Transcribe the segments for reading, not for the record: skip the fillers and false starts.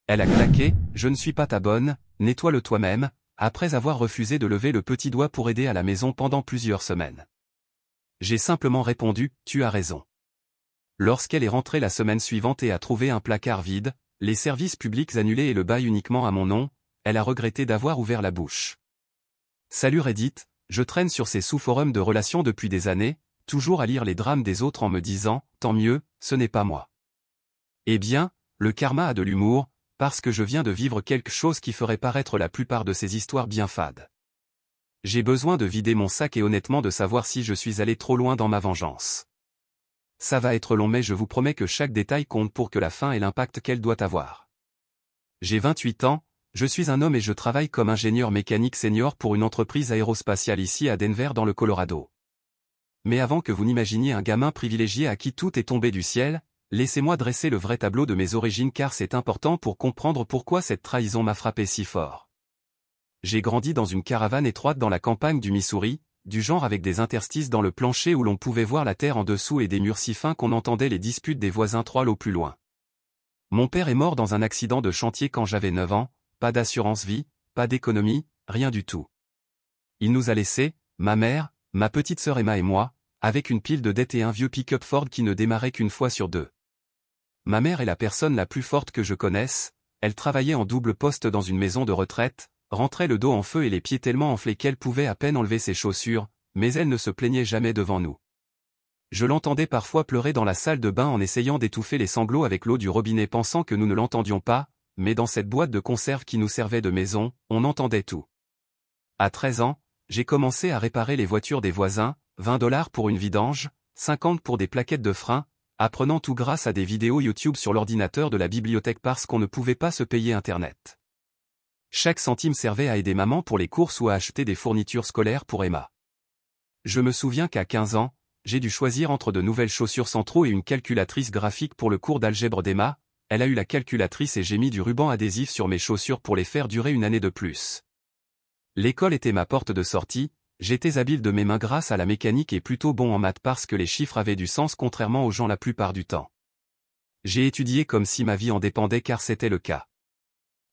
Elle a claqué, je ne suis pas ta bonne, nettoie-le toi-même, après avoir refusé de lever le petit doigt pour aider à la maison pendant plusieurs semaines. J'ai simplement répondu, tu as raison. Lorsqu'elle est rentrée la semaine suivante et a trouvé un placard vide, les services publics annulés et le bail uniquement à mon nom, elle a regretté d'avoir ouvert la bouche. Salut Reddit, je traîne sur ces sous-forums de relations depuis des années, toujours à lire les drames des autres en me disant, tant mieux, ce n'est pas moi. Eh bien, le karma a de l'humour, parce que je viens de vivre quelque chose qui ferait paraître la plupart de ces histoires bien fades. J'ai besoin de vider mon sac et honnêtement de savoir si je suis allé trop loin dans ma vengeance. Ça va être long mais je vous promets que chaque détail compte pour que la fin ait l'impact qu'elle doit avoir. J'ai 28 ans, je suis un homme et je travaille comme ingénieur mécanique senior pour une entreprise aérospatiale ici à Denver dans le Colorado. Mais avant que vous n'imaginiez un gamin privilégié à qui tout est tombé du ciel, laissez-moi dresser le vrai tableau de mes origines car c'est important pour comprendre pourquoi cette trahison m'a frappé si fort. J'ai grandi dans une caravane étroite dans la campagne du Missouri, du genre avec des interstices dans le plancher où l'on pouvait voir la terre en dessous et des murs si fins qu'on entendait les disputes des voisins 3 lots plus loin. Mon père est mort dans un accident de chantier quand j'avais 9 ans, pas d'assurance vie, pas d'économie, rien du tout. Il nous a laissés, ma mère, ma petite sœur Emma et moi, avec une pile de dettes et un vieux pick-up Ford qui ne démarrait qu'une fois sur deux. Ma mère est la personne la plus forte que je connaisse, elle travaillait en double poste dans une maison de retraite, rentrait le dos en feu et les pieds tellement enflés qu'elle pouvait à peine enlever ses chaussures, mais elle ne se plaignait jamais devant nous. Je l'entendais parfois pleurer dans la salle de bain en essayant d'étouffer les sanglots avec l'eau du robinet pensant que nous ne l'entendions pas, mais dans cette boîte de conserve qui nous servait de maison, on entendait tout. À 13 ans, j'ai commencé à réparer les voitures des voisins, $20 pour une vidange, 50 pour des plaquettes de frein, apprenant tout grâce à des vidéos YouTube sur l'ordinateur de la bibliothèque parce qu'on ne pouvait pas se payer Internet. Chaque centime servait à aider maman pour les courses ou à acheter des fournitures scolaires pour Emma. Je me souviens qu'à 15 ans, j'ai dû choisir entre de nouvelles chaussures sans trou et une calculatrice graphique pour le cours d'algèbre d'Emma. Elle a eu la calculatrice et j'ai mis du ruban adhésif sur mes chaussures pour les faire durer une année de plus. L'école était ma porte de sortie, j'étais habile de mes mains grâce à la mécanique et plutôt bon en maths parce que les chiffres avaient du sens contrairement aux gens la plupart du temps. J'ai étudié comme si ma vie en dépendait car c'était le cas.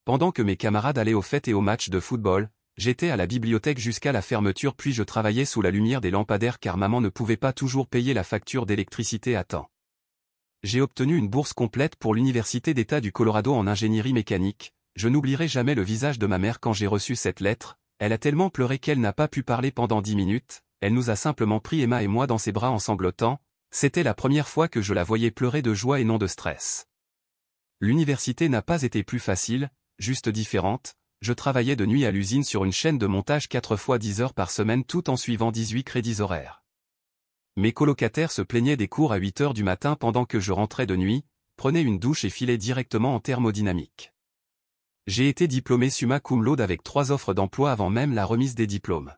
Pendant que mes camarades allaient aux fêtes et aux matchs de football, j'étais à la bibliothèque jusqu'à la fermeture puis je travaillais sous la lumière des lampadaires car maman ne pouvait pas toujours payer la facture d'électricité à temps. J'ai obtenu une bourse complète pour l'Université d'État du Colorado en ingénierie mécanique. Je n'oublierai jamais le visage de ma mère quand j'ai reçu cette lettre. Elle a tellement pleuré qu'elle n'a pas pu parler pendant 10 minutes. Elle nous a simplement pris Emma et moi dans ses bras en sanglotant. C'était la première fois que je la voyais pleurer de joie et non de stress. L'université n'a pas été plus facile, juste différente. Je travaillais de nuit à l'usine sur une chaîne de montage 4 fois 10 heures par semaine tout en suivant 18 crédits horaires. Mes colocataires se plaignaient des cours à 8 heures du matin pendant que je rentrais de nuit, prenais une douche et filais directement en thermodynamique. J'ai été diplômé summa cum laude avec 3 offres d'emploi avant même la remise des diplômes.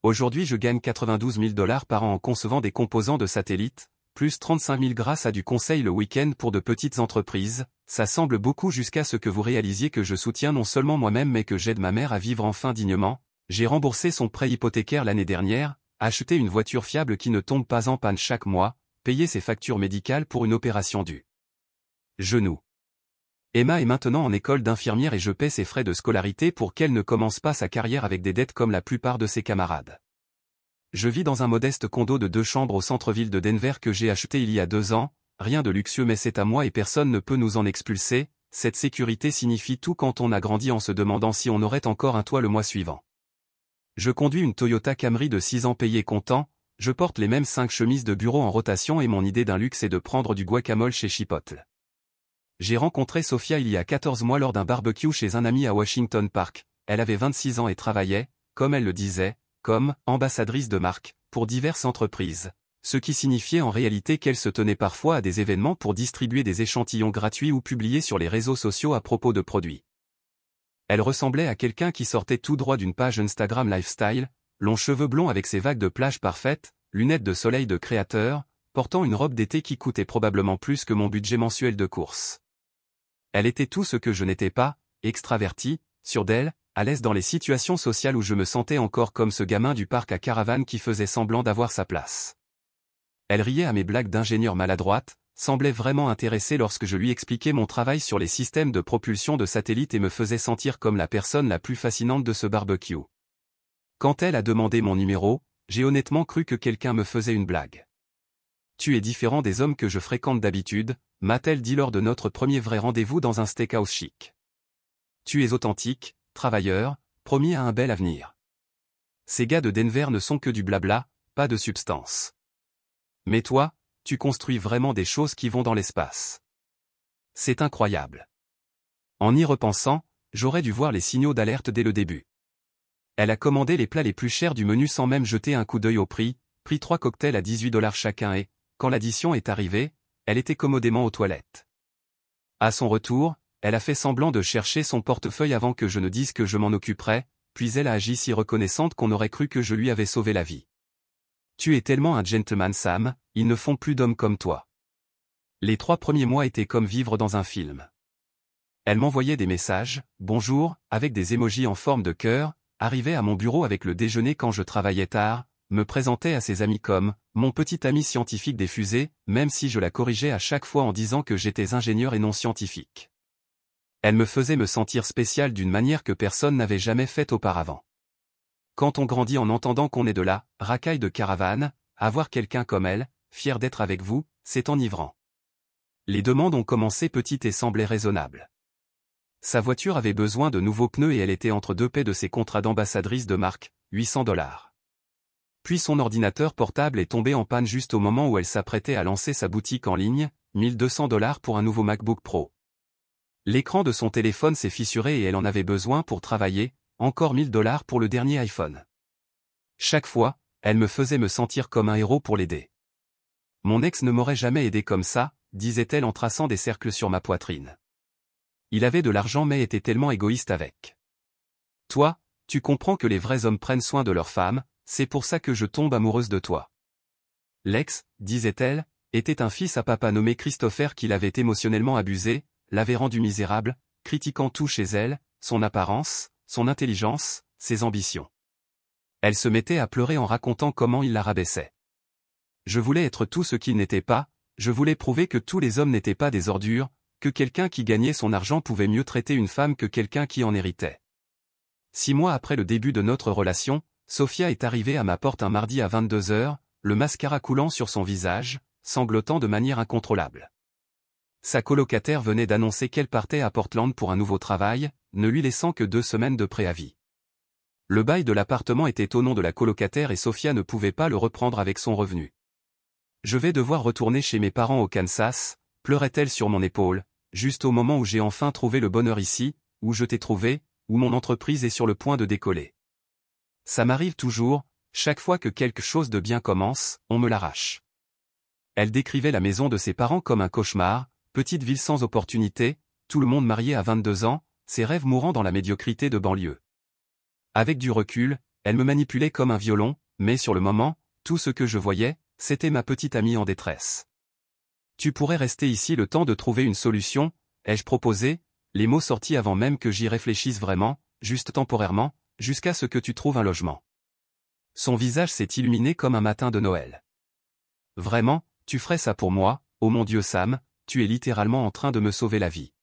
Aujourd'hui je gagne $92 000 par an en concevant des composants de satellites, plus 35 000 grâce à du conseil le week-end pour de petites entreprises. Ça semble beaucoup jusqu'à ce que vous réalisiez que je soutiens non seulement moi-même mais que j'aide ma mère à vivre enfin dignement. J'ai remboursé son prêt hypothécaire l'année dernière, acheté une voiture fiable qui ne tombe pas en panne chaque mois, payé ses factures médicales pour une opération du genou. Emma est maintenant en école d'infirmière et je paie ses frais de scolarité pour qu'elle ne commence pas sa carrière avec des dettes comme la plupart de ses camarades. Je vis dans un modeste condo de 2 chambres au centre-ville de Denver que j'ai acheté il y a 2 ans, rien de luxueux mais c'est à moi et personne ne peut nous en expulser. Cette sécurité signifie tout quand on a grandi en se demandant si on aurait encore un toit le mois suivant. Je conduis une Toyota Camry de 6 ans payé comptant, je porte les mêmes 5 chemises de bureau en rotation et mon idée d'un luxe est de prendre du guacamole chez Chipotle. J'ai rencontré Sophia il y a 14 mois lors d'un barbecue chez un ami à Washington Park. Elle avait 26 ans et travaillait, comme elle le disait, comme ambassadrice de marque, pour diverses entreprises. Ce qui signifiait en réalité qu'elle se tenait parfois à des événements pour distribuer des échantillons gratuits ou publier sur les réseaux sociaux à propos de produits. Elle ressemblait à quelqu'un qui sortait tout droit d'une page Instagram Lifestyle, longs cheveux blonds avec ses vagues de plage parfaites, lunettes de soleil de créateur, portant une robe d'été qui coûtait probablement plus que mon budget mensuel de course. Elle était tout ce que je n'étais pas, extravertie, sûre d'elle, à l'aise dans les situations sociales où je me sentais encore comme ce gamin du parc à caravane qui faisait semblant d'avoir sa place. Elle riait à mes blagues d'ingénieur maladroite, semblait vraiment intéressée lorsque je lui expliquais mon travail sur les systèmes de propulsion de satellites et me faisait sentir comme la personne la plus fascinante de ce barbecue. Quand elle a demandé mon numéro, j'ai honnêtement cru que quelqu'un me faisait une blague. Tu es différent des hommes que je fréquente d'habitude, m'a-t-elle dit lors de notre premier vrai rendez-vous dans un steakhouse chic. Tu es authentique, travailleur, promis à un bel avenir. Ces gars de Denver ne sont que du blabla, pas de substance. Mais toi, tu construis vraiment des choses qui vont dans l'espace. C'est incroyable. En y repensant, j'aurais dû voir les signaux d'alerte dès le début. Elle a commandé les plats les plus chers du menu sans même jeter un coup d'œil au prix, pris 3 cocktails à $18 chacun et, quand l'addition est arrivée, elle était commodément aux toilettes. À son retour, elle a fait semblant de chercher son portefeuille avant que je ne dise que je m'en occuperais, puis elle a agi si reconnaissante qu'on aurait cru que je lui avais sauvé la vie. Tu es tellement un gentleman Sam, ils ne font plus d'hommes comme toi. Les 3 premiers mois étaient comme vivre dans un film. Elle m'envoyait des messages, bonjour, avec des émojis en forme de cœur, arrivait à mon bureau avec le déjeuner quand je travaillais tard, me présentait à ses amis comme « mon petit ami scientifique des fusées », même si je la corrigeais à chaque fois en disant que j'étais ingénieur et non scientifique. Elle me faisait me sentir spécial d'une manière que personne n'avait jamais faite auparavant. Quand on grandit en entendant qu'on est de la racaille de caravane, avoir quelqu'un comme elle, fier d'être avec vous, c'est enivrant. Les demandes ont commencé petites et semblaient raisonnables. Sa voiture avait besoin de nouveaux pneus et elle était entre 2 paies de ses contrats d'ambassadrice de marque, $800. Puis son ordinateur portable est tombé en panne juste au moment où elle s'apprêtait à lancer sa boutique en ligne, $1200 pour un nouveau MacBook Pro. L'écran de son téléphone s'est fissuré et elle en avait besoin pour travailler, encore $1000 pour le dernier iPhone. Chaque fois, elle me faisait me sentir comme un héros pour l'aider. Mon ex ne m'aurait jamais aidé comme ça, disait-elle en traçant des cercles sur ma poitrine. Il avait de l'argent mais était tellement égoïste avec. Toi, tu comprends que les vrais hommes prennent soin de leurs femmes, c'est pour ça que je tombe amoureuse de toi. L'ex, disait-elle, était un fils à papa nommé Christopher qui l'avait émotionnellement abusé, l'avait rendu misérable, critiquant tout chez elle, son apparence, son intelligence, ses ambitions. Elle se mettait à pleurer en racontant comment il la rabaissait. Je voulais être tout ce qu'il n'était pas, je voulais prouver que tous les hommes n'étaient pas des ordures, que quelqu'un qui gagnait son argent pouvait mieux traiter une femme que quelqu'un qui en héritait. 6 mois après le début de notre relation, Sophia est arrivée à ma porte un mardi à 22h, le mascara coulant sur son visage, sanglotant de manière incontrôlable. Sa colocataire venait d'annoncer qu'elle partait à Portland pour un nouveau travail, ne lui laissant que 2 semaines de préavis. Le bail de l'appartement était au nom de la colocataire et Sophia ne pouvait pas le reprendre avec son revenu. Je vais devoir retourner chez mes parents au Kansas, pleurait-elle sur mon épaule, juste au moment où j'ai enfin trouvé le bonheur ici, où je t'ai trouvé, où mon entreprise est sur le point de décoller. Ça m'arrive toujours, chaque fois que quelque chose de bien commence, on me l'arrache. Elle décrivait la maison de ses parents comme un cauchemar, petite ville sans opportunité, tout le monde marié à 22 ans, ses rêves mourant dans la médiocrité de banlieue. Avec du recul, elle me manipulait comme un violon, mais sur le moment, tout ce que je voyais, c'était ma petite amie en détresse. Tu pourrais rester ici le temps de trouver une solution, ai-je proposé, les mots sortis avant même que j'y réfléchisse vraiment, juste temporairement, jusqu'à ce que tu trouves un logement. Son visage s'est illuminé comme un matin de Noël. Vraiment, tu ferais ça pour moi, oh mon Dieu Sam, tu es littéralement en train de me sauver la vie.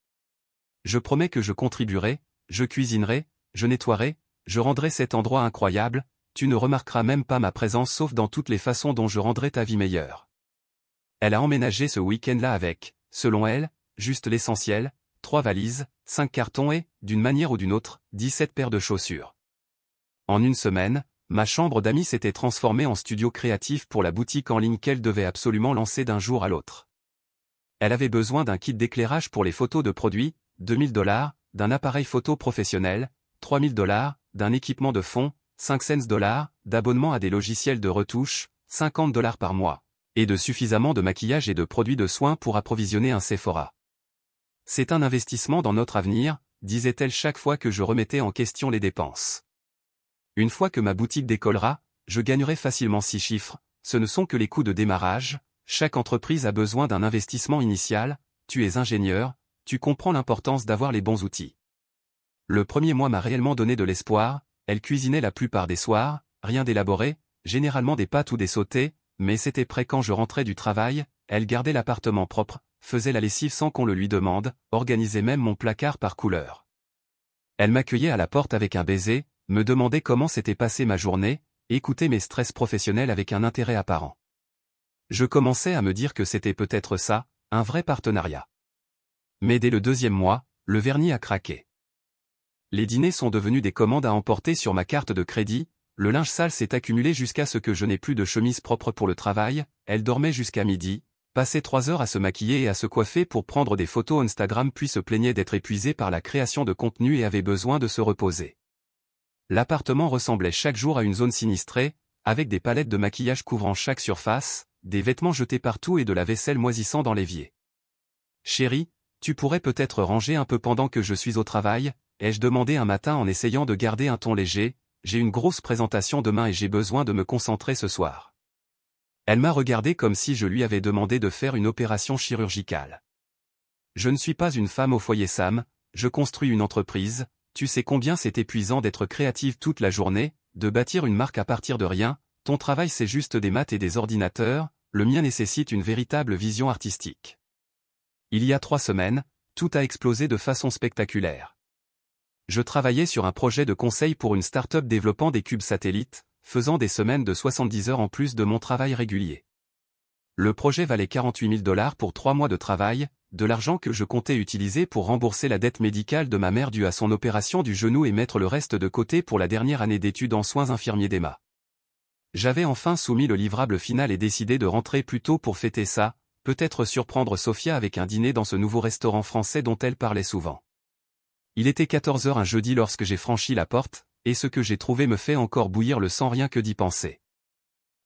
Je promets que je contribuerai, je cuisinerai, je nettoierai, je rendrai cet endroit incroyable, tu ne remarqueras même pas ma présence sauf dans toutes les façons dont je rendrai ta vie meilleure. Elle a emménagé ce week-end-là avec, selon elle, juste l'essentiel, 3 valises, 5 cartons et, d'une manière ou d'une autre, 17 paires de chaussures. En une semaine, ma chambre d'amis s'était transformée en studio créatif pour la boutique en ligne qu'elle devait absolument lancer d'un jour à l'autre. Elle avait besoin d'un kit d'éclairage pour les photos de produits, $2000, d'un appareil photo professionnel, $3000, d'un équipement de fond, $500, d'abonnement à des logiciels de retouche, $50 par mois, et de suffisamment de maquillage et de produits de soins pour approvisionner un Sephora. C'est un investissement dans notre avenir, disait-elle chaque fois que je remettais en question les dépenses. Une fois que ma boutique décollera, je gagnerai facilement 6 chiffres, ce ne sont que les coûts de démarrage, chaque entreprise a besoin d'un investissement initial, tu es ingénieur, tu comprends l'importance d'avoir les bons outils. Le premier mois m'a réellement donné de l'espoir, elle cuisinait la plupart des soirs, rien d'élaboré, généralement des pâtes ou des sautés, mais c'était prêt quand je rentrais du travail, elle gardait l'appartement propre, faisait la lessive sans qu'on le lui demande, organisait même mon placard par couleur. Elle m'accueillait à la porte avec un baiser, me demandait comment s'était passée ma journée, écoutait mes stress professionnels avec un intérêt apparent. Je commençais à me dire que c'était peut-être ça, un vrai partenariat. Mais dès le 2e mois, le vernis a craqué. Les dîners sont devenus des commandes à emporter sur ma carte de crédit, le linge sale s'est accumulé jusqu'à ce que je n'ai plus de chemise propre pour le travail, elle dormait jusqu'à midi, passait 3 heures à se maquiller et à se coiffer pour prendre des photos Instagram puis se plaignait d'être épuisée par la création de contenu et avait besoin de se reposer. L'appartement ressemblait chaque jour à une zone sinistrée, avec des palettes de maquillage couvrant chaque surface, des vêtements jetés partout et de la vaisselle moisissant dans l'évier. « Chérie, tu pourrais peut-être ranger un peu pendant que je suis au travail ?» ai-je demandé un matin en essayant de garder un ton léger, j'ai une grosse présentation demain et j'ai besoin de me concentrer ce soir. Elle m'a regardé comme si je lui avais demandé de faire une opération chirurgicale. Je ne suis pas une femme au foyer Sam, je construis une entreprise, tu sais combien c'est épuisant d'être créative toute la journée, de bâtir une marque à partir de rien, ton travail c'est juste des maths et des ordinateurs, le mien nécessite une véritable vision artistique. Il y a 3 semaines, tout a explosé de façon spectaculaire. Je travaillais sur un projet de conseil pour une start-up développant des cubes satellites, faisant des semaines de 70 heures en plus de mon travail régulier. Le projet valait 48 000 $ pour 3 mois de travail, de l'argent que je comptais utiliser pour rembourser la dette médicale de ma mère due à son opération du genou et mettre le reste de côté pour la dernière année d'études en soins infirmiers d'Emma. J'avais enfin soumis le livrable final et décidé de rentrer plus tôt pour fêter ça, peut-être surprendre Sophia avec un dîner dans ce nouveau restaurant français dont elle parlait souvent. Il était 14 heures un jeudi lorsque j'ai franchi la porte, et ce que j'ai trouvé me fait encore bouillir le sang rien que d'y penser.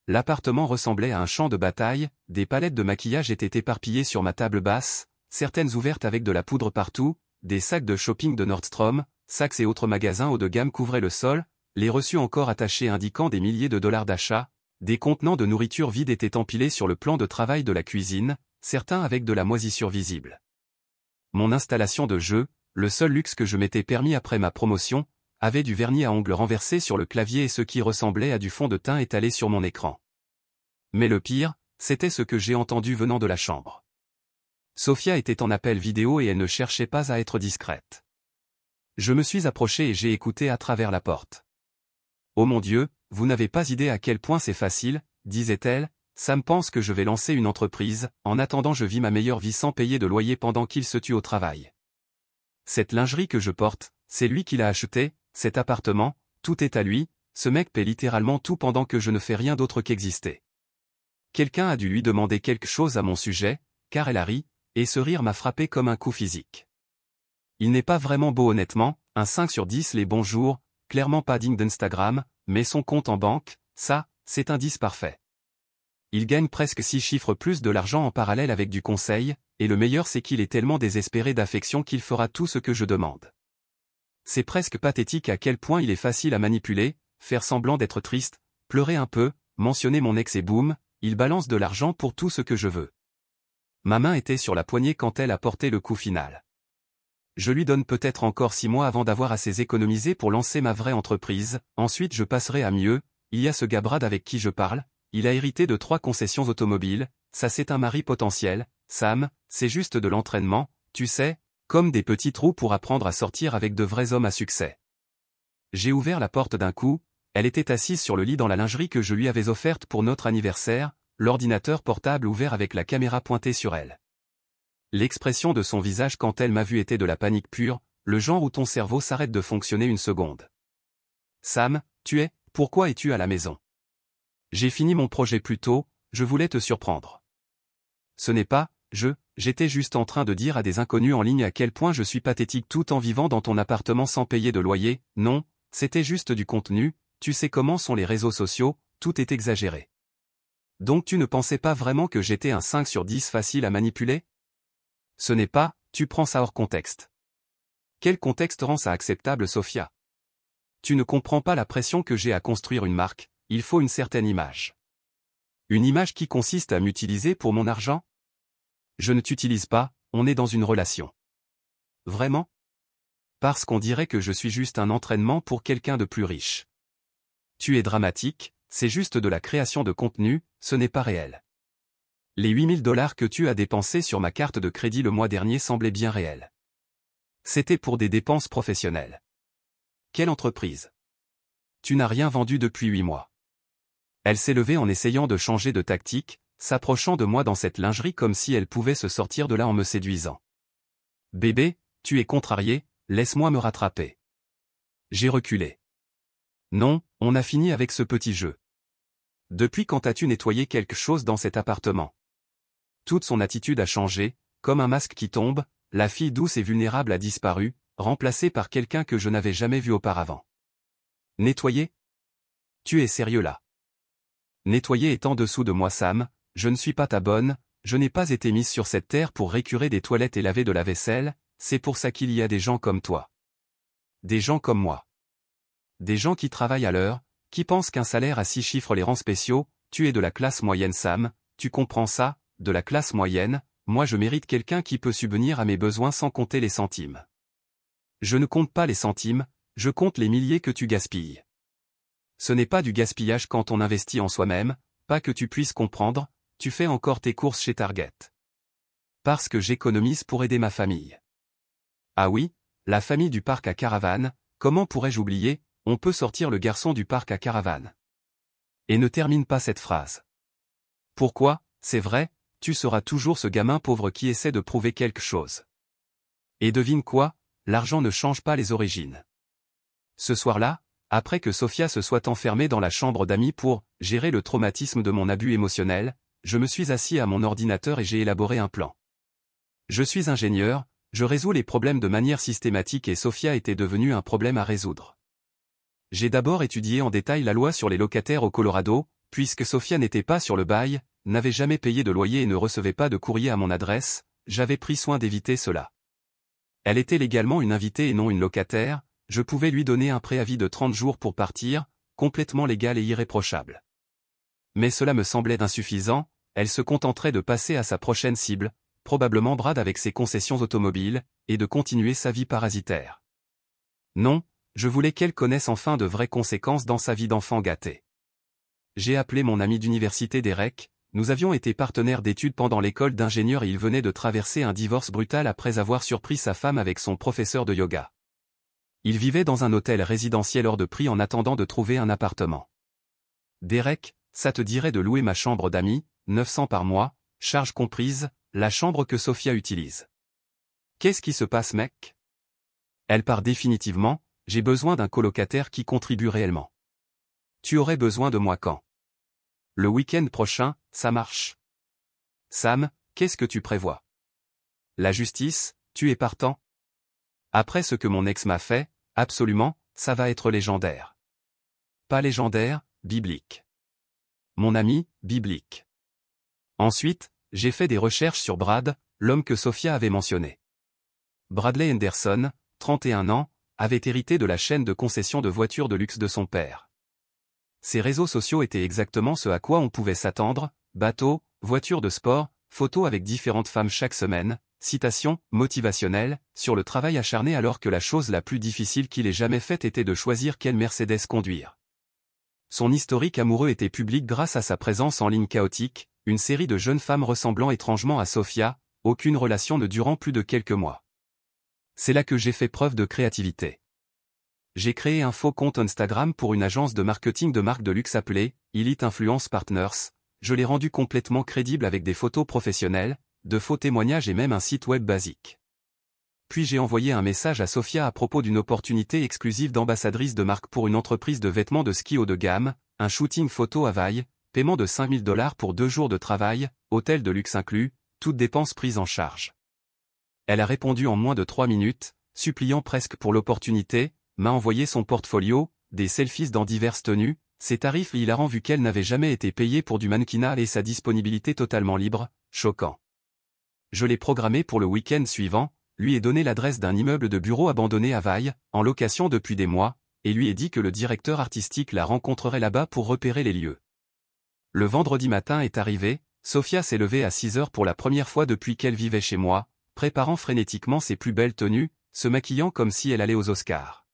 L'appartement ressemblait à un champ de bataille, des palettes de maquillage étaient éparpillées sur ma table basse, certaines ouvertes avec de la poudre partout, des sacs de shopping de Nordstrom, Saks et autres magasins haut de gamme couvraient le sol, les reçus encore attachés indiquant des milliers de dollars d'achat, des contenants de nourriture vides étaient empilés sur le plan de travail de la cuisine, certains avec de la moisissure visible. Mon installation de jeu, le seul luxe que je m'étais permis après ma promotion, avait du vernis à ongles renversé sur le clavier et ce qui ressemblait à du fond de teint étalé sur mon écran. Mais le pire, c'était ce que j'ai entendu venant de la chambre. Sophia était en appel vidéo et elle ne cherchait pas à être discrète. Je me suis approché et j'ai écouté à travers la porte. « Oh mon Dieu, vous n'avez pas idée à quel point c'est facile, » disait-elle, « Sam pense que je vais lancer une entreprise, en attendant je vis ma meilleure vie sans payer de loyer pendant qu'il se tue au travail. Cette lingerie que je porte, c'est lui qui l'a achetée, cet appartement, tout est à lui, ce mec paie littéralement tout pendant que je ne fais rien d'autre qu'exister. » Quelqu'un a dû lui demander quelque chose à mon sujet, car elle a ri, et ce rire m'a frappé comme un coup physique. Il n'est pas vraiment beau honnêtement, un 5 sur 10 les bons jours, clairement pas digne d'Instagram, mais son compte en banque, ça, c'est un 10 parfait. Il gagne presque 6 chiffres plus de l'argent en parallèle avec du conseil, et le meilleur c'est qu'il est tellement désespéré d'affection qu'il fera tout ce que je demande. C'est presque pathétique à quel point il est facile à manipuler, faire semblant d'être triste, pleurer un peu, mentionner mon ex et boum, il balance de l'argent pour tout ce que je veux. Ma main était sur la poignée quand elle a porté le coup final. Je lui donne peut-être encore 6 mois avant d'avoir assez économisé pour lancer ma vraie entreprise, ensuite je passerai à mieux, il y a ce gabrade avec qui je parle, il a hérité de 3 concessions automobiles, ça c'est un mari potentiel, Sam, c'est juste de l'entraînement, tu sais, comme des petits trous pour apprendre à sortir avec de vrais hommes à succès. J'ai ouvert la porte d'un coup, elle était assise sur le lit dans la lingerie que je lui avais offerte pour notre anniversaire, l'ordinateur portable ouvert avec la caméra pointée sur elle. L'expression de son visage quand elle m'a vu était de la panique pure, le genre où ton cerveau s'arrête de fonctionner une seconde. Sam, pourquoi es-tu à la maison? J'ai fini mon projet plus tôt, je voulais te surprendre. Ce n'est pas, j'étais juste en train de dire à des inconnus en ligne à quel point je suis pathétique tout en vivant dans ton appartement sans payer de loyer, non, c'était juste du contenu, tu sais comment sont les réseaux sociaux, tout est exagéré. Donc tu ne pensais pas vraiment que j'étais un 5 sur 10 facile à manipuler? Ce n'est pas, tu prends ça hors contexte. Quel contexte rend ça acceptable, Sophia? Tu ne comprends pas la pression que j'ai à construire une marque, il faut une certaine image. Une image qui consiste à m'utiliser pour mon argent? Je ne t'utilise pas, on est dans une relation. Vraiment? Parce qu'on dirait que je suis juste un entraînement pour quelqu'un de plus riche. Tu es dramatique, c'est juste de la création de contenu, ce n'est pas réel. Les 8 000 $ que tu as dépensés sur ma carte de crédit le mois dernier semblaient bien réels. C'était pour des dépenses professionnelles. Quelle entreprise? Tu n'as rien vendu depuis 8 mois. Elle s'est levée en essayant de changer de tactique, s'approchant de moi dans cette lingerie comme si elle pouvait se sortir de là en me séduisant. Bébé, tu es contrarié, laisse-moi me rattraper. J'ai reculé. Non, on a fini avec ce petit jeu. Depuis quand as-tu nettoyé quelque chose dans cet appartement? Toute son attitude a changé, comme un masque qui tombe, la fille douce et vulnérable a disparu, remplacée par quelqu'un que je n'avais jamais vu auparavant. Nettoyer? Tu es sérieux là? Nettoyer est en dessous de moi Sam, je ne suis pas ta bonne, je n'ai pas été mise sur cette terre pour récurer des toilettes et laver de la vaisselle, c'est pour ça qu'il y a des gens comme toi. Des gens comme moi. Des gens qui travaillent à l'heure, qui pensent qu'un salaire à 6 chiffres les rend spéciaux, tu es de la classe moyenne Sam, tu comprends ça, de la classe moyenne, moi je mérite quelqu'un qui peut subvenir à mes besoins sans compter les centimes. Je ne compte pas les centimes, je compte les milliers que tu gaspilles. Ce n'est pas du gaspillage quand on investit en soi-même, pas que tu puisses comprendre, tu fais encore tes courses chez Target. Parce que j'économise pour aider ma famille. Ah oui, la famille du parc à caravane, comment pourrais-je oublier, on peut sortir le garçon du parc à caravane. Et ne termine pas cette phrase. Pourquoi, c'est vrai, tu seras toujours ce gamin pauvre qui essaie de prouver quelque chose. Et devine quoi, l'argent ne change pas les origines. Ce soir-là, après que Sophia se soit enfermée dans la chambre d'amis pour gérer le traumatisme de mon abus émotionnel, je me suis assis à mon ordinateur et j'ai élaboré un plan. Je suis ingénieur, je résous les problèmes de manière systématique et Sophia était devenue un problème à résoudre. J'ai d'abord étudié en détail la loi sur les locataires au Colorado, puisque Sophia n'était pas sur le bail, n'avait jamais payé de loyer et ne recevait pas de courrier à mon adresse, j'avais pris soin d'éviter cela. Elle était légalement une invitée et non une locataire, je pouvais lui donner un préavis de 30 jours pour partir, complètement légal et irréprochable. Mais cela me semblait insuffisant, elle se contenterait de passer à sa prochaine cible, probablement Brad avec ses concessions automobiles, et de continuer sa vie parasitaire. Non, je voulais qu'elle connaisse enfin de vraies conséquences dans sa vie d'enfant gâté. J'ai appelé mon ami d'université Derek, nous avions été partenaires d'études pendant l'école d'ingénieur et il venait de traverser un divorce brutal après avoir surpris sa femme avec son professeur de yoga. Il vivait dans un hôtel résidentiel hors de prix en attendant de trouver un appartement. Derek, ça te dirait de louer ma chambre d'amis, 900 par mois, charge comprise, la chambre que Sophia utilise. Qu'est-ce qui se passe mec? Elle part définitivement, j'ai besoin d'un colocataire qui contribue réellement. Tu aurais besoin de moi quand? Le week-end prochain, ça marche. Sam, qu'est-ce que tu prévois? La justice, tu es partant? Après ce que mon ex m'a fait, absolument, ça va être légendaire. Pas légendaire, biblique. Mon ami, biblique. Ensuite, j'ai fait des recherches sur Brad, l'homme que Sophia avait mentionné. Bradley Henderson, 31 ans, avait hérité de la chaîne de concession de voitures de luxe de son père. Ses réseaux sociaux étaient exactement ce à quoi on pouvait s'attendre, bateaux, voitures de sport, photos avec différentes femmes chaque semaine, citations motivationnelles, sur le travail acharné alors que la chose la plus difficile qu'il ait jamais faite était de choisir quelle Mercedes conduire. Son historique amoureux était public grâce à sa présence en ligne chaotique, une série de jeunes femmes ressemblant étrangement à Sophia, aucune relation ne durant plus de quelques mois. C'est là que j'ai fait preuve de créativité. J'ai créé un faux compte Instagram pour une agence de marketing de marque de luxe appelée Elite Influence Partners, je l'ai rendu complètement crédible avec des photos professionnelles, de faux témoignages et même un site web basique. Puis j'ai envoyé un message à Sophia à propos d'une opportunité exclusive d'ambassadrice de marque pour une entreprise de vêtements de ski haut de gamme, un shooting photo à Hawaï, paiement de 5 000 $ pour 2 jours de travail, hôtel de luxe inclus, toutes dépenses prises en charge. Elle a répondu en moins de 3 minutes, suppliant presque pour l'opportunité, m'a envoyé son portfolio, des selfies dans diverses tenues, ses tarifs hilarants vu qu'elle n'avait jamais été payée pour du mannequinat et sa disponibilité totalement libre, choquant. Je l'ai programmé pour le week-end suivant, lui ai donné l'adresse d'un immeuble de bureau abandonné à Hawaï, en location depuis des mois, et lui ai dit que le directeur artistique la rencontrerait là-bas pour repérer les lieux. Le vendredi matin est arrivé, Sophia s'est levée à 6 heures pour la première fois depuis qu'elle vivait chez moi, préparant frénétiquement ses plus belles tenues, se maquillant comme si elle allait aux Oscars.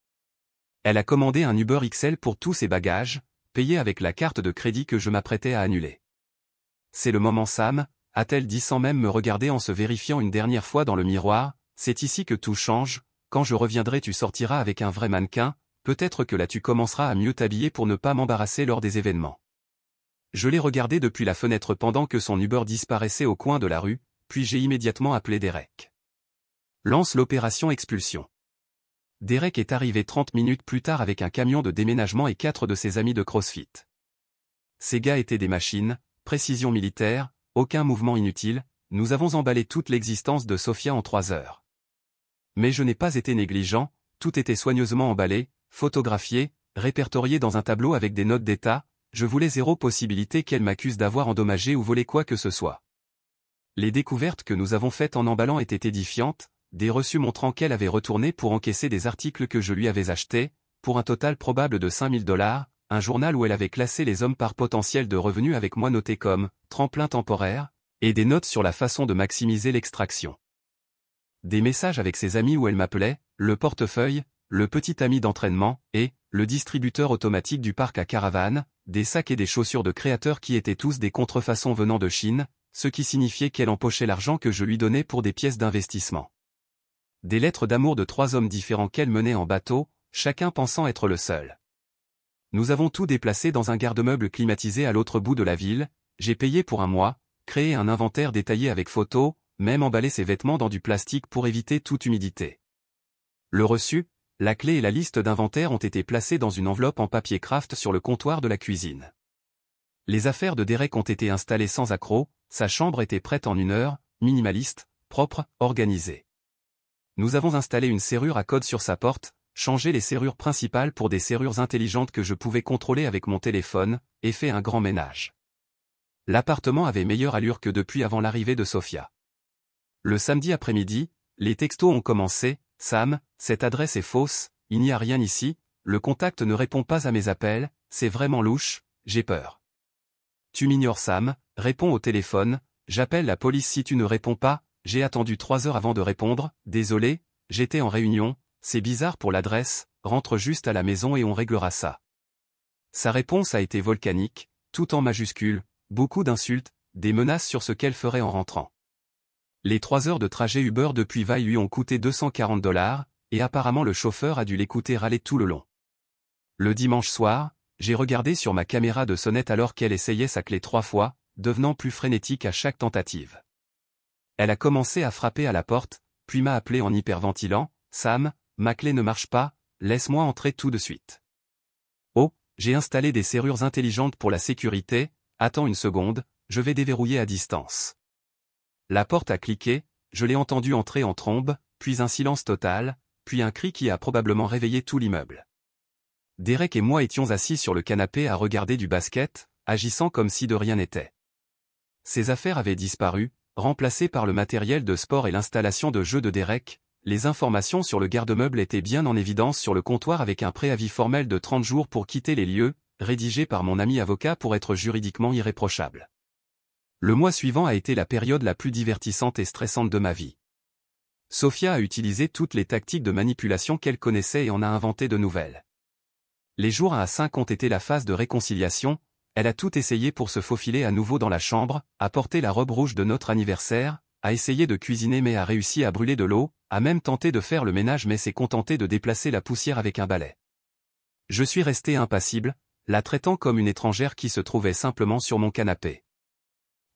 Elle a commandé un Uber XL pour tous ses bagages, payé avec la carte de crédit que je m'apprêtais à annuler. C'est le moment Sam, a-t-elle dit sans même me regarder en se vérifiant une dernière fois dans le miroir, c'est ici que tout change, quand je reviendrai tu sortiras avec un vrai mannequin, peut-être que là tu commenceras à mieux t'habiller pour ne pas m'embarrasser lors des événements. Je l'ai regardé depuis la fenêtre pendant que son Uber disparaissait au coin de la rue, puis j'ai immédiatement appelé Derek. Lance l'opération expulsion. Derek est arrivé 30 minutes plus tard avec un camion de déménagement et 4 de ses amis de CrossFit. Ces gars étaient des machines, précision militaire, aucun mouvement inutile, nous avons emballé toute l'existence de Sophia en 3 heures. Mais je n'ai pas été négligent, tout était soigneusement emballé, photographié, répertorié dans un tableau avec des notes d'état, je voulais zéro possibilité qu'elle m'accuse d'avoir endommagé ou volé quoi que ce soit. Les découvertes que nous avons faites en emballant étaient édifiantes, des reçus montrant qu'elle avait retourné pour encaisser des articles que je lui avais achetés, pour un total probable de $5000, un journal où elle avait classé les hommes par potentiel de revenus avec moi noté comme « tremplin temporaire », et des notes sur la façon de maximiser l'extraction. Des messages avec ses amis où elle m'appelait, le portefeuille, le petit ami d'entraînement, et le distributeur automatique du parc à caravanes, des sacs et des chaussures de créateurs qui étaient tous des contrefaçons venant de Chine, ce qui signifiait qu'elle empochait l'argent que je lui donnais pour des pièces d'investissement. Des lettres d'amour de 3 hommes différents qu'elle menait en bateau, chacun pensant être le seul. Nous avons tout déplacé dans un garde-meuble climatisé à l'autre bout de la ville, j'ai payé pour un mois, créé un inventaire détaillé avec photos, même emballé ses vêtements dans du plastique pour éviter toute humidité. Le reçu, la clé et la liste d'inventaire ont été placés dans une enveloppe en papier craft sur le comptoir de la cuisine. Les affaires de Derek ont été installées sans accroc, sa chambre était prête en 1 heure, minimaliste, propre, organisée. Nous avons installé une serrure à code sur sa porte, changé les serrures principales pour des serrures intelligentes que je pouvais contrôler avec mon téléphone, et fait un grand ménage. L'appartement avait meilleure allure que depuis avant l'arrivée de Sophia. Le samedi après-midi, les textos ont commencé, « Sam, cette adresse est fausse, il n'y a rien ici, le contact ne répond pas à mes appels, c'est vraiment louche, j'ai peur. » Tu m'ignores Sam, réponds au téléphone, j'appelle la police si tu ne réponds pas, j'ai attendu 3 heures avant de répondre, désolé, j'étais en réunion, c'est bizarre pour l'adresse, rentre juste à la maison et on réglera ça. Sa réponse a été volcanique, tout en majuscules, beaucoup d'insultes, des menaces sur ce qu'elle ferait en rentrant. Les 3 heures de trajet Uber depuis Vaille lui ont coûté $240, et apparemment le chauffeur a dû l'écouter râler tout le long. Le dimanche soir, j'ai regardé sur ma caméra de sonnette alors qu'elle essayait sa clé 3 fois, devenant plus frénétique à chaque tentative. Elle a commencé à frapper à la porte, puis m'a appelé en hyperventilant, « Sam, ma clé ne marche pas, laisse-moi entrer tout de suite. » Oh, j'ai installé des serrures intelligentes pour la sécurité, attends une seconde, je vais déverrouiller à distance. La porte a cliqué, je l'ai entendu entrer en trombe, puis un silence total, puis un cri qui a probablement réveillé tout l'immeuble. Derek et moi étions assis sur le canapé à regarder du basket, agissant comme si de rien n'était. Ses affaires avaient disparu, remplacées par le matériel de sport et l'installation de jeux de Derek. Les informations sur le garde-meuble étaient bien en évidence sur le comptoir avec un préavis formel de 30 jours pour quitter les lieux, rédigé par mon ami avocat pour être juridiquement irréprochable. Le mois suivant a été la période la plus divertissante et stressante de ma vie. Sophia a utilisé toutes les tactiques de manipulation qu'elle connaissait et en a inventé de nouvelles. Les jours 1 à 5 ont été la phase de réconciliation, elle a tout essayé pour se faufiler à nouveau dans la chambre, a porté la robe rouge de notre anniversaire, a essayé de cuisiner mais a réussi à brûler de l'eau, a même tenté de faire le ménage mais s'est contentée de déplacer la poussière avec un balai. Je suis resté impassible, la traitant comme une étrangère qui se trouvait simplement sur mon canapé.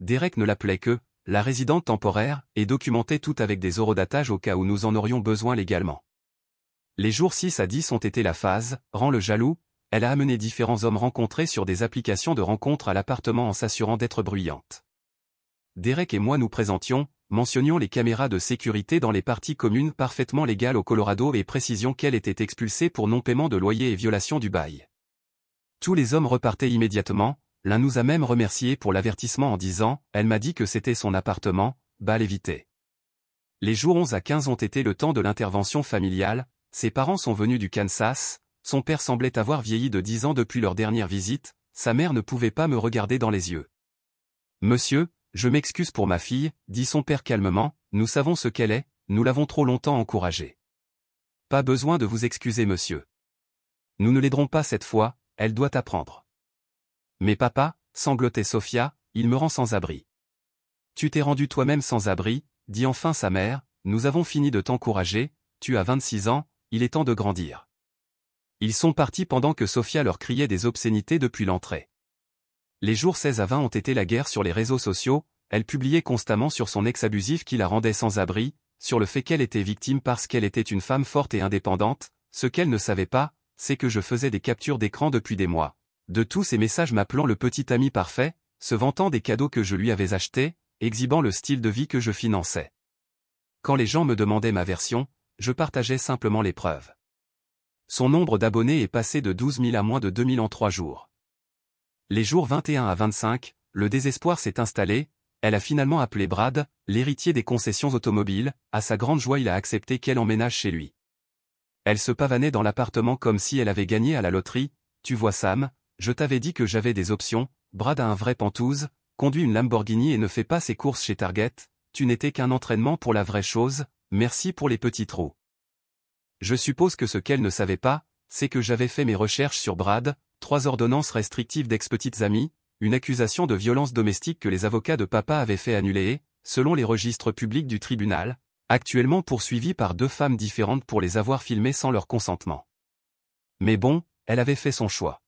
Derek ne l'appelait que « la résidente temporaire » et documentait tout avec des horodatage au cas où nous en aurions besoin légalement. Les jours 6 à 10 ont été la phase « rend le jaloux », elle a amené différents hommes rencontrés sur des applications de rencontres à l'appartement en s'assurant d'être bruyante. Derek et moi nous présentions, mentionnions les caméras de sécurité dans les parties communes parfaitement légales au Colorado et précisions qu'elle était expulsée pour non-paiement de loyer et violation du bail. Tous les hommes repartaient immédiatement, l'un nous a même remerciés pour l'avertissement en disant « Elle m'a dit que c'était son appartement, balle évité ». Les jours 11 à 15 ont été le temps de l'intervention familiale, ses parents sont venus du Kansas, son père semblait avoir vieilli de 10 ans depuis leur dernière visite, sa mère ne pouvait pas me regarder dans les yeux. « Monsieur, je m'excuse pour ma fille, dit son père calmement, nous savons ce qu'elle est, nous l'avons trop longtemps encouragée. Pas besoin de vous excuser monsieur. Nous ne l'aiderons pas cette fois, elle doit apprendre. Mais papa, sanglotait Sophia, il me rend sans abri. Tu t'es rendu toi-même sans abri, dit enfin sa mère, nous avons fini de t'encourager, tu as 26 ans, il est temps de grandir. Ils sont partis pendant que Sofia leur criait des obscénités depuis l'entrée. Les jours 16 à 20 ont été la guerre sur les réseaux sociaux, elle publiait constamment sur son ex abusif qui la rendait sans abri, sur le fait qu'elle était victime parce qu'elle était une femme forte et indépendante, ce qu'elle ne savait pas, c'est que je faisais des captures d'écran depuis des mois. De tous ces messages m'appelant le petit ami parfait, se vantant des cadeaux que je lui avais achetés, exhibant le style de vie que je finançais. Quand les gens me demandaient ma version, je partageais simplement les preuves. Son nombre d'abonnés est passé de 12 000 à moins de 2 000 en 3 jours. Les jours 21 à 25, le désespoir s'est installé, elle a finalement appelé Brad, l'héritier des concessions automobiles, à sa grande joie il a accepté qu'elle emménage chez lui. Elle se pavanait dans l'appartement comme si elle avait gagné à la loterie, tu vois Sam, je t'avais dit que j'avais des options, Brad a un vrai pantouse, conduit une Lamborghini et ne fait pas ses courses chez Target, tu n'étais qu'un entraînement pour la vraie chose, merci pour les petits trous. Je suppose que ce qu'elle ne savait pas, c'est que j'avais fait mes recherches sur Brad, 3 ordonnances restrictives d'ex-petites amies, une accusation de violence domestique que les avocats de papa avaient fait annuler, selon les registres publics du tribunal, actuellement poursuivis par 2 femmes différentes pour les avoir filmées sans leur consentement. Mais bon, elle avait fait son choix.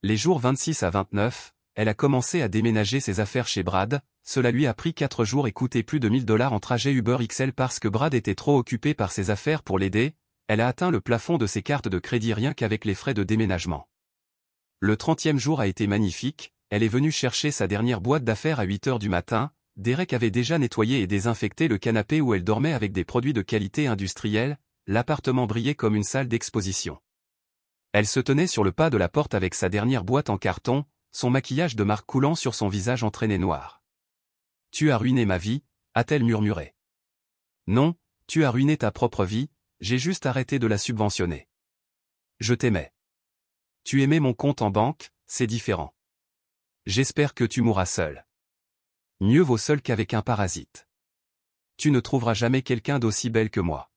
Les jours 26 à 29, elle a commencé à déménager ses affaires chez Brad, cela lui a pris 4 jours et coûté plus de 1 000 $ en trajet Uber XL parce que Brad était trop occupé par ses affaires pour l'aider, elle a atteint le plafond de ses cartes de crédit rien qu'avec les frais de déménagement. Le 30e jour a été magnifique, elle est venue chercher sa dernière boîte d'affaires à 8 h du matin, Derek avait déjà nettoyé et désinfecté le canapé où elle dormait avec des produits de qualité industrielle, l'appartement brillait comme une salle d'exposition. Elle se tenait sur le pas de la porte avec sa dernière boîte en carton, son maquillage de marque coulant sur son visage entraîné noir. « Tu as ruiné ma vie », a-t-elle murmuré. « Non, tu as ruiné ta propre vie, j'ai juste arrêté de la subventionner. Je t'aimais. Tu aimais mon compte en banque, c'est différent. J'espère que tu mourras seul. Mieux vaut seul qu'avec un parasite. Tu ne trouveras jamais quelqu'un d'aussi belle que moi.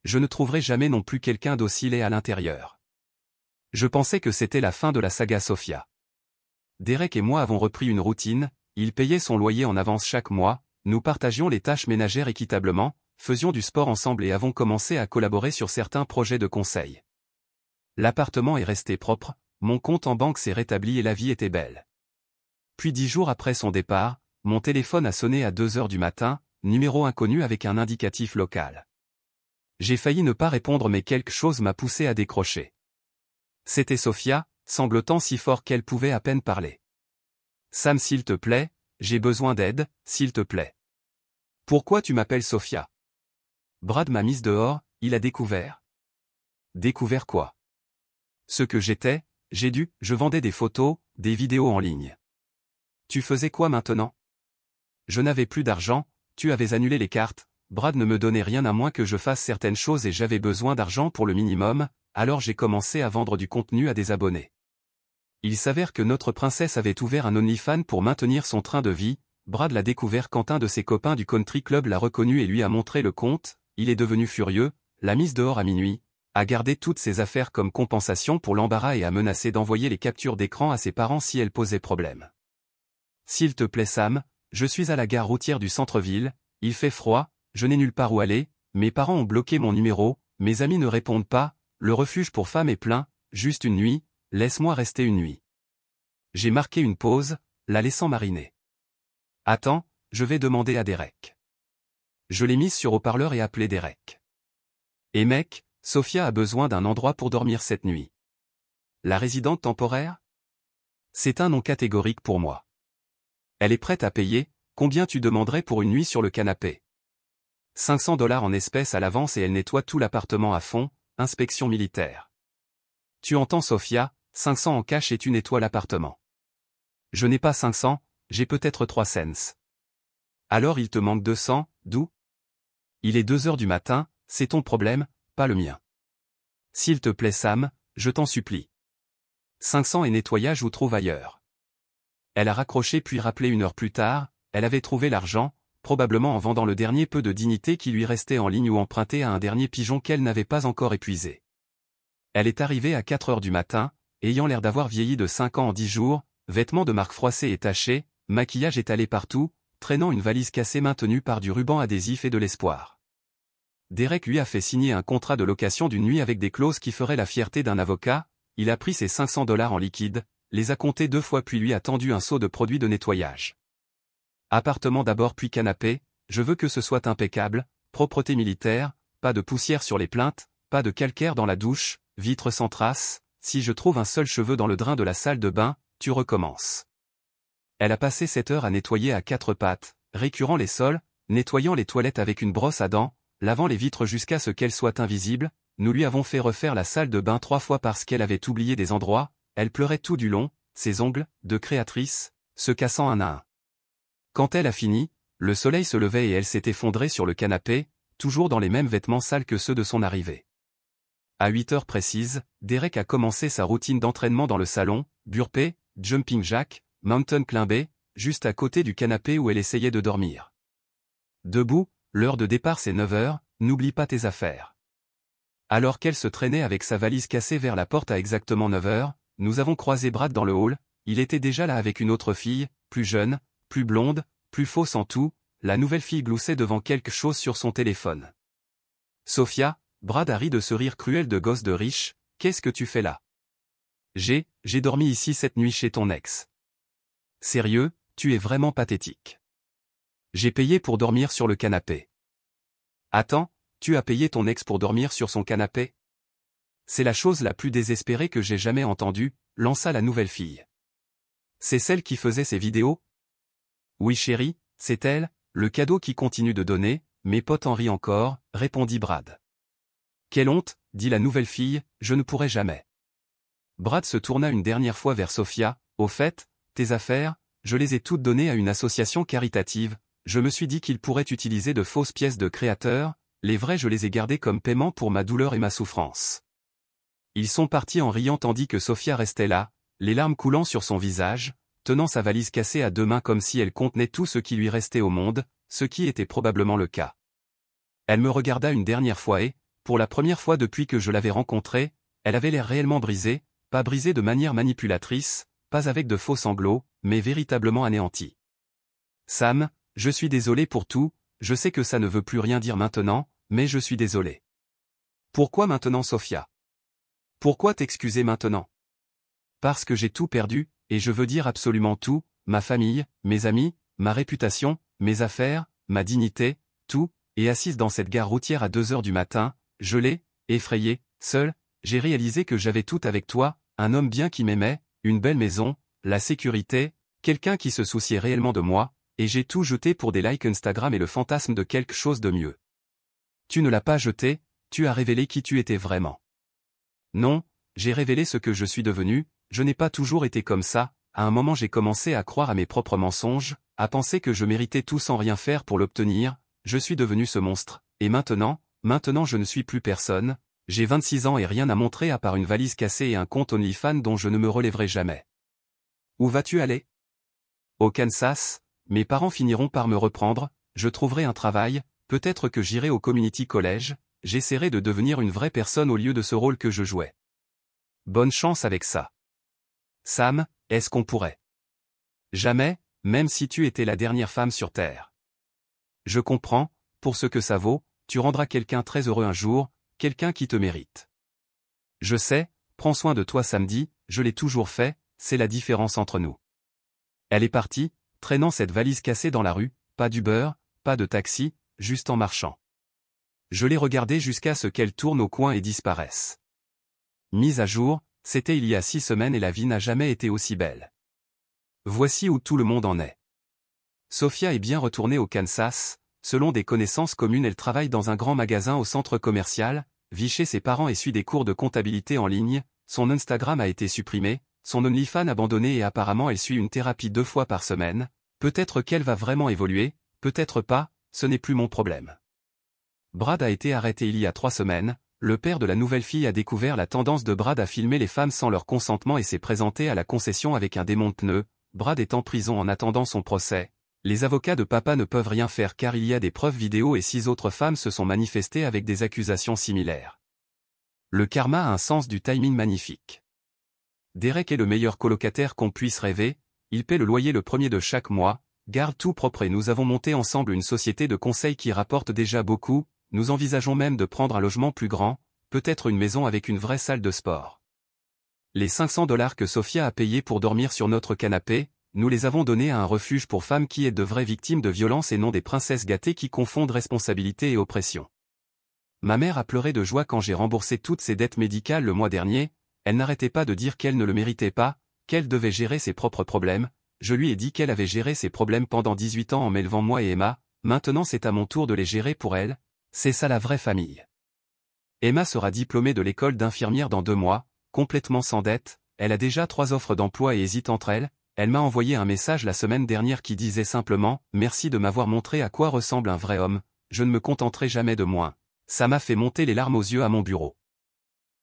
Je ne trouverai jamais non plus quelqu'un d'aussi laid à l'intérieur. » Je pensais que c'était la fin de la saga Sofia. Derek et moi avons repris une routine, il payait son loyer en avance chaque mois, nous partagions les tâches ménagères équitablement, faisions du sport ensemble et avons commencé à collaborer sur certains projets de conseil. L'appartement est resté propre, mon compte en banque s'est rétabli et la vie était belle. Puis 10 jours après son départ, mon téléphone a sonné à 2 h du matin, numéro inconnu avec un indicatif local. J'ai failli ne pas répondre mais quelque chose m'a poussé à décrocher. C'était Sofia, sanglotant si fort qu'elle pouvait à peine parler. « Sam s'il te plaît, j'ai besoin d'aide, s'il te plaît. »« Pourquoi tu m'appelles Sofia ? Brad m'a mise dehors, il a découvert. » »« Découvert quoi ? » ?»« Ce que j'étais, je vendais des photos, des vidéos en ligne. »« Tu faisais quoi maintenant ? » ?»« Je n'avais plus d'argent, tu avais annulé les cartes, Brad ne me donnait rien à moins que je fasse certaines choses et j'avais besoin d'argent pour le minimum, alors j'ai commencé à vendre du contenu à des abonnés. Il s'avère que notre princesse avait ouvert un OnlyFans pour maintenir son train de vie, Brad l'a découvert quand un de ses copains du country club l'a reconnu et lui a montré le compte, il est devenu furieux, l'a mise dehors à minuit, a gardé toutes ses affaires comme compensation pour l'embarras et a menacé d'envoyer les captures d'écran à ses parents si elle posait problème. « S'il te plaît Sam, je suis à la gare routière du centre-ville, il fait froid, je n'ai nulle part où aller, mes parents ont bloqué mon numéro, mes amis ne répondent pas, le refuge pour femmes est plein, juste une nuit, laisse-moi rester une nuit. » J'ai marqué une pause, la laissant mariner. « Attends, je vais demander à Derek. » Je l'ai mise sur haut-parleur et appelé Derek. « Et mec, Sofia a besoin d'un endroit pour dormir cette nuit. » « La résidente temporaire ? » C'est un non catégorique pour moi. « Elle est prête à payer, combien tu demanderais pour une nuit sur le canapé ? » 500 $ en espèces à l'avance et elle nettoie tout l'appartement à fond, inspection militaire. « Tu entends Sofia, 500 en cash et tu nettoies l'appartement. » Je n'ai pas 500, j'ai peut-être 3 cents. Alors il te manque 200, d'où ? Il est 2 h du matin, c'est ton problème, pas le mien. S'il te plaît Sam, je t'en supplie. 500 et nettoyage ou trouve ailleurs. Elle a raccroché puis rappelé 1 heure plus tard, elle avait trouvé l'argent, probablement en vendant le dernier peu de dignité qui lui restait en ligne ou emprunté à un dernier pigeon qu'elle n'avait pas encore épuisé. Elle est arrivée à 4 h du matin, ayant l'air d'avoir vieilli de 5 ans en 10 jours, vêtements de marque froissés et tachés, maquillage étalé partout, traînant une valise cassée maintenue par du ruban adhésif et de l'espoir. Derek lui a fait signer un contrat de location d'une nuit avec des clauses qui feraient la fierté d'un avocat, il a pris ses $500 en liquide, les a comptés 2 fois puis lui a tendu un seau de produits de nettoyage. Appartement d'abord puis canapé, je veux que ce soit impeccable, propreté militaire, pas de poussière sur les plinthes, pas de calcaire dans la douche, vitre sans trace, si je trouve un seul cheveu dans le drain de la salle de bain, tu recommences. Elle a passé 7 heures à nettoyer à 4 pattes, récurant les sols, nettoyant les toilettes avec une brosse à dents, lavant les vitres jusqu'à ce qu'elles soient invisibles, nous lui avons fait refaire la salle de bain 3 fois parce qu'elle avait oublié des endroits, elle pleurait tout du long, ses ongles, de créatrice, se cassant un à un. Quand elle a fini, le soleil se levait et elle s'est effondrée sur le canapé, toujours dans les mêmes vêtements sales que ceux de son arrivée. À 8 heures précises, Derek a commencé sa routine d'entraînement dans le salon, burpee, jumping jack, mountain climbé, juste à côté du canapé où elle essayait de dormir. Debout, l'heure de départ c'est 9 heures, n'oublie pas tes affaires. Alors qu'elle se traînait avec sa valise cassée vers la porte à exactement 9 heures, nous avons croisé Brad dans le hall, il était déjà là avec une autre fille, plus jeune, plus blonde, plus fausse en tout, la nouvelle fille gloussait devant quelque chose sur son téléphone. Sophia, Brad a ri de ce rire cruel de gosse de riche, qu'est-ce que tu fais là? J'ai dormi ici cette nuit chez ton ex. Sérieux, tu es vraiment pathétique. J'ai payé pour dormir sur le canapé. Attends, tu as payé ton ex pour dormir sur son canapé? C'est la chose la plus désespérée que j'ai jamais entendue, lança la nouvelle fille. C'est celle qui faisait ces vidéos? Oui chérie, c'est elle, le cadeau qui continue de donner, mes potes en rient encore, répondit Brad. Quelle honte, dit la nouvelle fille, je ne pourrai jamais. Brad se tourna une dernière fois vers Sophia, au fait, tes affaires, je les ai toutes données à une association caritative, je me suis dit qu'ils pourraient utiliser de fausses pièces de créateurs, les vraies je les ai gardées comme paiement pour ma douleur et ma souffrance. Ils sont partis en riant tandis que Sophia restait là, les larmes coulant sur son visage, tenant sa valise cassée à 2 mains comme si elle contenait tout ce qui lui restait au monde, ce qui était probablement le cas. Elle me regarda une dernière fois et, pour la première fois depuis que je l'avais rencontrée, elle avait l'air réellement brisée, pas brisée de manière manipulatrice, pas avec de faux sanglots, mais véritablement anéantie. Sam, je suis désolé pour tout, je sais que ça ne veut plus rien dire maintenant, mais je suis désolé. Pourquoi maintenant Sophia? Pourquoi t'excuser maintenant? Parce que j'ai tout perdu, et je veux dire absolument tout, ma famille, mes amis, ma réputation, mes affaires, ma dignité, tout, et assise dans cette gare routière à 2 heures du matin, gelée, effrayée, seule, j'ai réalisé que j'avais tout avec toi, un homme bien qui m'aimait, une belle maison, la sécurité, quelqu'un qui se souciait réellement de moi, et j'ai tout jeté pour des likes Instagram et le fantasme de quelque chose de mieux. Tu ne l'as pas jeté, tu as révélé qui tu étais vraiment. Non, j'ai révélé ce que je suis devenu, je n'ai pas toujours été comme ça, à un moment j'ai commencé à croire à mes propres mensonges, à penser que je méritais tout sans rien faire pour l'obtenir, je suis devenu ce monstre, et maintenant je ne suis plus personne, j'ai 26 ans et rien à montrer à part une valise cassée et un compte OnlyFans dont je ne me relèverai jamais. Où vas-tu aller? Au Kansas, mes parents finiront par me reprendre, je trouverai un travail, peut-être que j'irai au community college, j'essaierai de devenir une vraie personne au lieu de ce rôle que je jouais. Bonne chance avec ça. Sam, est-ce qu'on pourrait? Jamais, même si tu étais la dernière femme sur Terre. Je comprends, pour ce que ça vaut, tu rendras quelqu'un très heureux un jour, quelqu'un qui te mérite. Je sais, prends soin de toi samedi, je l'ai toujours fait, c'est la différence entre nous. Elle est partie, traînant cette valise cassée dans la rue, pas d'Uber, pas de taxi, juste en marchant. Je l'ai regardée jusqu'à ce qu'elle tourne au coin et disparaisse. Mise à jour, c'était il y a 6 semaines et la vie n'a jamais été aussi belle. Voici où tout le monde en est. Sophia est bien retournée au Kansas, selon des connaissances communes elle travaille dans un grand magasin au centre commercial, vit chez ses parents et suit des cours de comptabilité en ligne, son Instagram a été supprimé, son OnlyFans abandonné et apparemment elle suit une thérapie 2 fois par semaine, peut-être qu'elle va vraiment évoluer, peut-être pas, ce n'est plus mon problème. Brad a été arrêté il y a 3 semaines, le père de la nouvelle fille a découvert la tendance de Brad à filmer les femmes sans leur consentement et s'est présenté à la concession avec un démonte-pneus, Brad est en prison en attendant son procès. Les avocats de papa ne peuvent rien faire car il y a des preuves vidéo et 6 autres femmes se sont manifestées avec des accusations similaires. Le karma a un sens du timing magnifique. Derek est le meilleur colocataire qu'on puisse rêver, il paie le loyer le premier de chaque mois, Garde tout propre et nous avons monté ensemble une société de conseil qui rapporte déjà beaucoup, nous envisageons même de prendre un logement plus grand, peut-être une maison avec une vraie salle de sport. Les $500 que Sophia a payés pour dormir sur notre canapé, nous les avons donnés à un refuge pour femmes qui aident de vraies victimes de violences et non des princesses gâtées qui confondent responsabilité et oppression. Ma mère a pleuré de joie quand j'ai remboursé toutes ses dettes médicales le mois dernier, elle n'arrêtait pas de dire qu'elle ne le méritait pas, qu'elle devait gérer ses propres problèmes, je lui ai dit qu'elle avait géré ses problèmes pendant 18 ans en m'élevant moi et Emma, maintenant c'est à mon tour de les gérer pour elle, c'est ça la vraie famille. Emma sera diplômée de l'école d'infirmière dans 2 mois, complètement sans dette, elle a déjà 3 offres d'emploi et hésite entre elles, elle m'a envoyé un message la semaine dernière qui disait simplement « Merci de m'avoir montré à quoi ressemble un vrai homme, je ne me contenterai jamais de moins ». Ça m'a fait monter les larmes aux yeux à mon bureau.